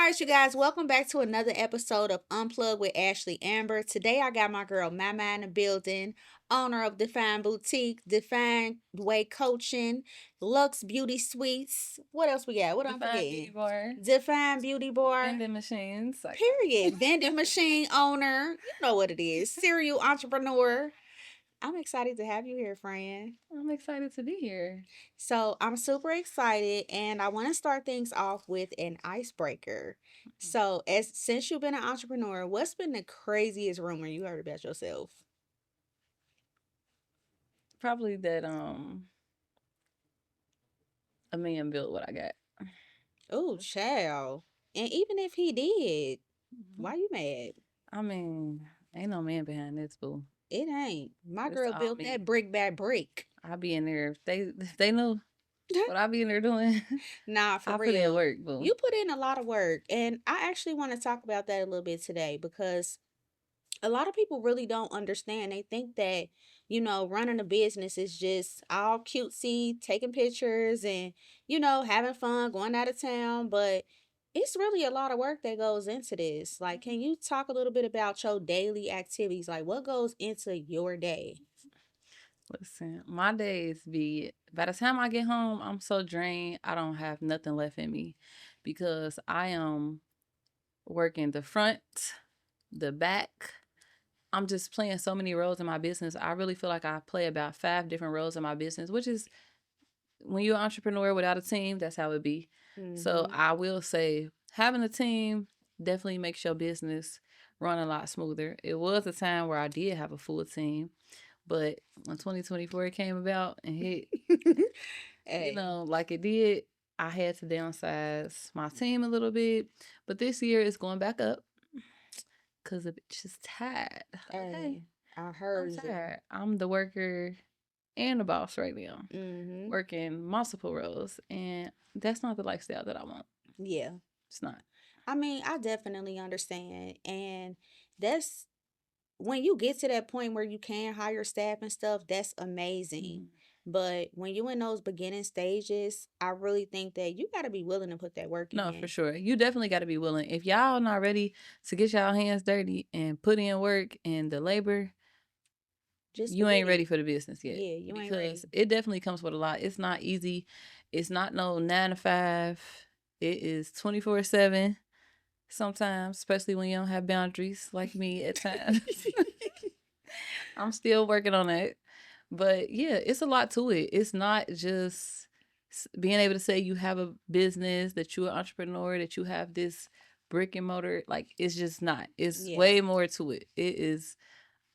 right, you guys, welcome back to another episode of Unplugged with Ashley Amber. Today, I got my girl Mymy in the building, owner of Define Boutique, Define Way Coaching, Lux Beauty Suites. What else we got? What I'm Define Beauty forgetting? Bar, Define Beauty Bar. vending machines. Period. Vending machine owner. You know what it is. Serial entrepreneur. I'm excited to have you here, friend. I'm excited to be here. So I'm super excited, and I want to start things off with an icebreaker. So, as since you've been an entrepreneur, what's been the craziest rumor you heard about yourself? Probably that a man built what I got. Oh, child. And even if he did, Mhm. why you mad? I mean, ain't no man behind this, boo. It ain't. My It's girl all built that me. brick by brick. I be in there if they know what I be in there doing. Nah, for I put in real. work, boo. You put in a lot of work, and I actually want to talk about that a little bit today because a lot of people really don't understand. They think that, running a business is just all cutesy, taking pictures and, having fun, going out of town. But it's really a lot of work that goes into this. Like, can you talk a little bit about your daily activities? Like, what goes into your day? Listen, my days be by the time I get home, I'm so drained. I don't have nothing left in me because I am working the front, the back. I'm just playing so many roles in my business. I really feel like I play about 5 different roles in my business, which is when you're an entrepreneur without a team, that's how it be. So Mm-hmm. I will say having a team definitely makes your business run a lot smoother. It was a time where I did have a full team, but when 2024 came about and hit, Hey. like it did, I had to downsize my team a little bit. But this year it's going back up because the bitch is tired. Okay. Hey, I I'm heard you. tired. I'm the worker and the boss right now, Mm-hmm. working multiple roles, and that's not the lifestyle that I want. Yeah. It's not. I mean, I definitely understand. And that's when you get to that point where you can hire staff and stuff, that's amazing. Mhm. But when you in those beginning stages, I really think that you got to be willing to put that work No, for in. sure. You definitely got to be willing. If y'all not ready to get y'all hands dirty and put in work and the labor, Just you forget ain't it. ready for the business yet Yeah, you ain't ready. because it definitely comes with a lot. It's not easy. It's not no 9 to 5. It is 24/7 sometimes, especially when you don't have boundaries like me at times. I'm still working on that. But yeah, it's a lot to it. It's not just being able to say you have a business, that you're an entrepreneur, that you have this brick and mortar. Like, it's just not. It's Yeah. way more to it. It is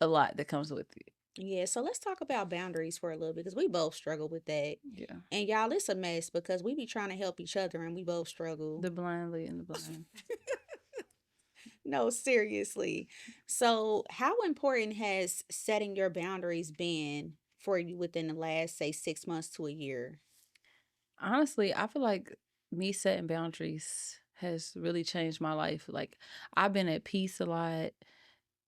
a lot that comes with it. Yeah, so let's talk about boundaries for a little bit because we both struggle with that. Yeah. And y'all, it's a mess because we be trying to help each other and we both struggle. The blind lead and the blind. No, seriously. So, how important has setting your boundaries been for you within the last, say, 6 months to a year? Honestly, I feel like me setting boundaries has really changed my life. Like, I've been at peace a lot,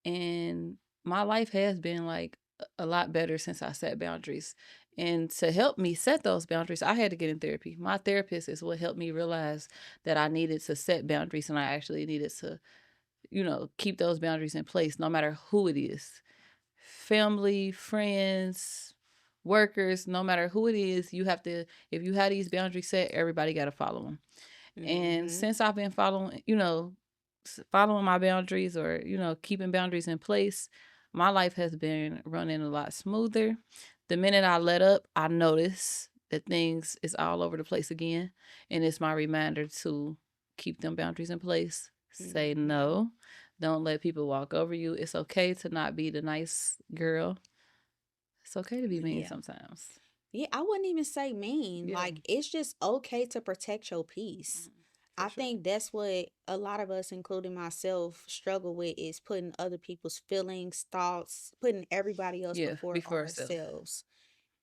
and my life has been like a lot better since I set boundaries. And to help me set those boundaries, I had to get in therapy. My therapist is what helped me realize that I needed to set boundaries and I actually needed to, keep those boundaries in place no matter who it is. Family, friends, workers, no matter who it is, you have to, if you have these boundaries set, everybody got to follow them. And Mm-hmm. since I've been following my boundaries or, keeping boundaries in place, my life has been running a lot smoother. The minute I let up, I notice that things is all over the place again. And it's my reminder to keep them boundaries in place. Say Mm-hmm. no. Don't let people walk over you. It's okay to not be the nice girl. It's okay to be mean Yeah. sometimes. Yeah, I wouldn't even say mean. Yeah. Like, it's just okay to protect your peace. For I sure. think that's what a lot of us, including myself, struggle with is putting other people's feelings, thoughts, putting everybody else Yeah, before before herself. ourselves.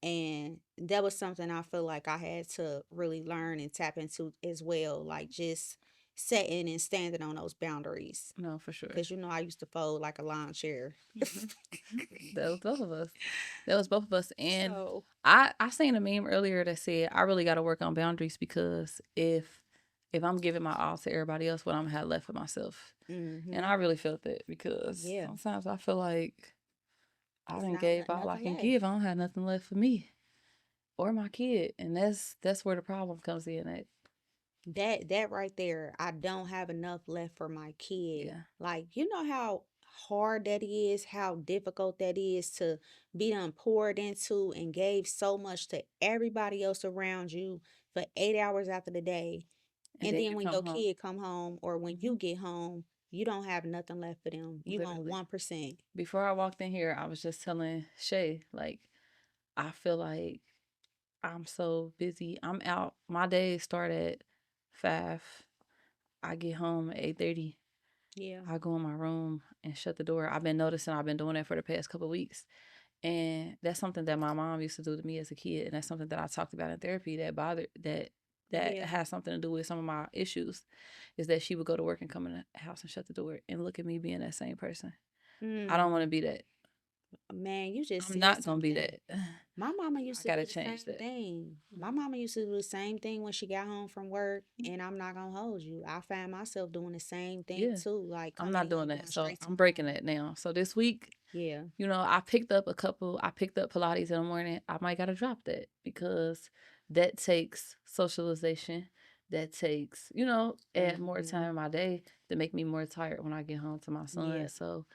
And that was something I feel like I had to really learn and tap into as well. Like, just setting and standing on those boundaries. No, for sure. Because, I used to fold like a lawn chair. That was both of us. That was both of us. And So, I seen a meme earlier that said I really got to work on boundaries because if if I'm giving my all to everybody else, what I'm gonna have left for myself. And Mm-hmm. I really felt that because Yeah. sometimes I feel like I It's done not gave all I nothing can left. give. I don't have nothing left for me or my kid, and that's where the problem comes in. At That right there, I don't have enough left for my kid. yeah, Like, you know how hard that is, how difficult that is to be done poured into and gave so much to everybody else around you for 8 hours after the day. and And then then you when come your home. kid come home or when you Hmm. get home, you don't have nothing left for them. You on Literally, 1%. before I walked in here, I was just telling Shay like I feel like I'm so busy. I'm out. My days start at 5. I get home at 8:30. Yeah. I go in my room and shut the door. I've been noticing I've been doing that for the past couple of weeks. And that's something that my mom used to do to me as a kid. And that's something that I talked about in therapy that bothered that Yeah. has something to do with some of my issues is that she would go to work and come in the house and shut the door and look at me being that same person. I don't want to Mm. be that. Man, you just I'm said not gonna be something. that. My mama I used to gotta do the change same that. thing. My Mhm. mama used to do the same thing when she got home from work, and I'm not gonna hold you. I find myself doing the same thing Yeah. too, like I'm coming not in, doing that. going So straight to I'm my breaking room. that now. So this week, Yeah. I picked up Pilates in the morning. I might gotta drop that because that takes socialization. That takes, add more Hmm. time in my day to make me more tired when I get home to my son. Yeah. So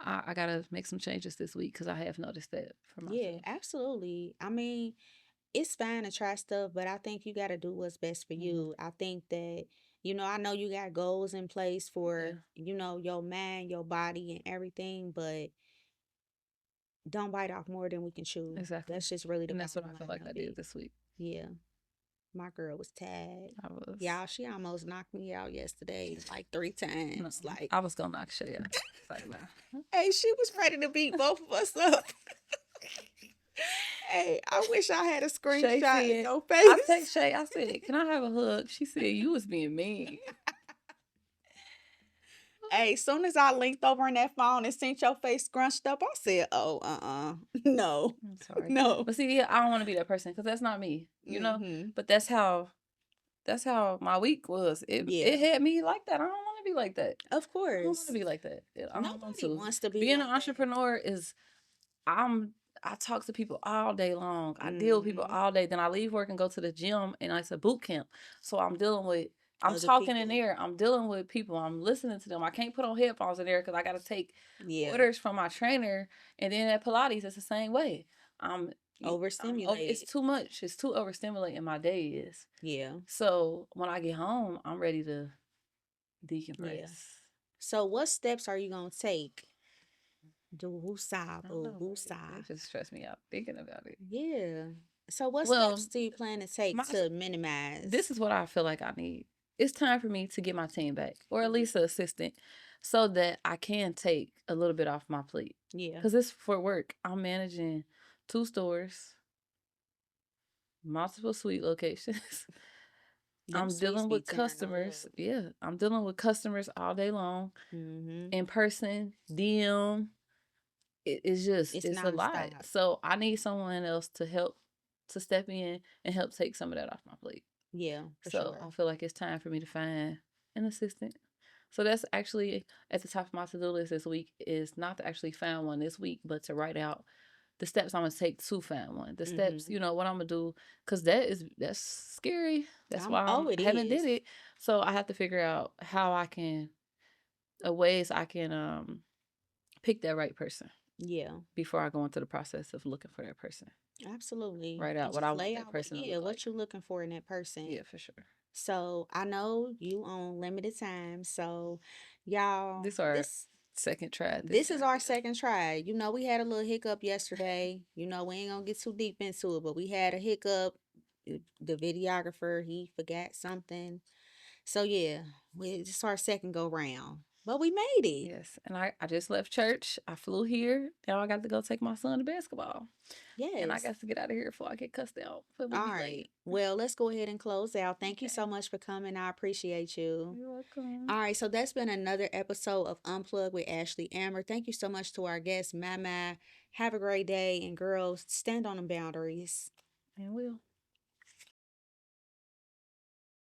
I gotta make some changes this week because I have noticed that for Yeah, myself. absolutely. I mean, it's fine to try stuff, but I think you got to do what's best for Hmm. you. I think that, I know you got goals in place for, Yeah, your mind, your body, and everything, but don't bite off more than we can chew. exactly. That's just really the And that's what bottom I feel line like I of did it. this week. Yeah. My girl was tagged. I was Y'all, she almost knocked me out yesterday like three no, times. Like, I was gonna knock Shay out. It's like, nah. hey, she was ready to beat both of us up. Hey, I wish I had a Shay screenshot of said, your I face. text Shay, I said, can I have a hug? She said, you was being mean. Hey, soon as I linked over on that phone and seen your face scrunched up, I said, "Oh, no, I'm sorry. no." But see, yeah, I don't want to be that person because that's not me. Mm-hmm. But that's how my week was. It Yeah, had me like that. I don't want to be like that. of I don't want to course. be like that. I don't want Nobody to. wants to be Being an like that. entrepreneur is I'm I talk to people all day long. I deal with people Mm-hmm. all day. Then I leave work and go to the gym and it's a boot camp. So I'm Other talking in people. there. I'm dealing with people. I'm listening to them. I can't put on headphones in there because I got to take Yeah, orders from my trainer. And then at Pilates, it's the same way. I'm, it's overstimulated. too much. It's too overstimulating my day is. Yeah, So when I get home, I'm ready to yeah. decompress. So, what steps are you gonna take? Do woosah, I don't boo, know, baby. woosah. It just stressed me out thinking about it. Yeah. So, what steps Well, do you plan to take my to this minimize? is what I feel like I need. It's time for me to get my team back, or at least Mhm. an assistant, so that I can take a little bit off my plate. Yeah. Because it's for work. I'm managing 2 stores, multiple suite locations. Them I'm sweets dealing be with tearing customers. up. Yeah, I'm dealing with customers all day long, Mm-hmm. in person, DM. It's It's a lot. nonstop. So I need someone else to step in and help take some of that off my plate. Yeah, for So I sure. feel like it's time for me to find an assistant. So that's actually at the top of my to-do list this week is not to actually find one this week, but to write out the steps I'm gonna take to find one. The steps, Mm-hmm. what I'm gonna do, because that's scary. That's why Oh, it I haven't did is. it. So I have to figure out how I can, ways I can pick that right person Yeah, before I go into the process of looking for that person. absolutely. Write And out what I just want lay that out what, person to yeah, look like. what you looking for in that person. Yeah, for sure. So I know you on limited time. So y'all, This our this second try at this this is thing. our second try. We had a little hiccup yesterday. We ain't gonna get too deep into it, but we had a hiccup. The videographer, he forgot something. So yeah, it's our second go round. But we made it. Yes, and I just left church. I flew here. Now I got to go take my son to basketball, and I Yes. got to get out of here before I get cussed out. Before we All be right. late. Well, let's go ahead and close out. Thank you Okay, so much for coming. I appreciate you. you're welcome. All right, so that's been another episode of Unplugged with Ashley Amber. Thank you so much to our guest, Mymy. Have a great day, and girls, stand on them boundaries. And we'll.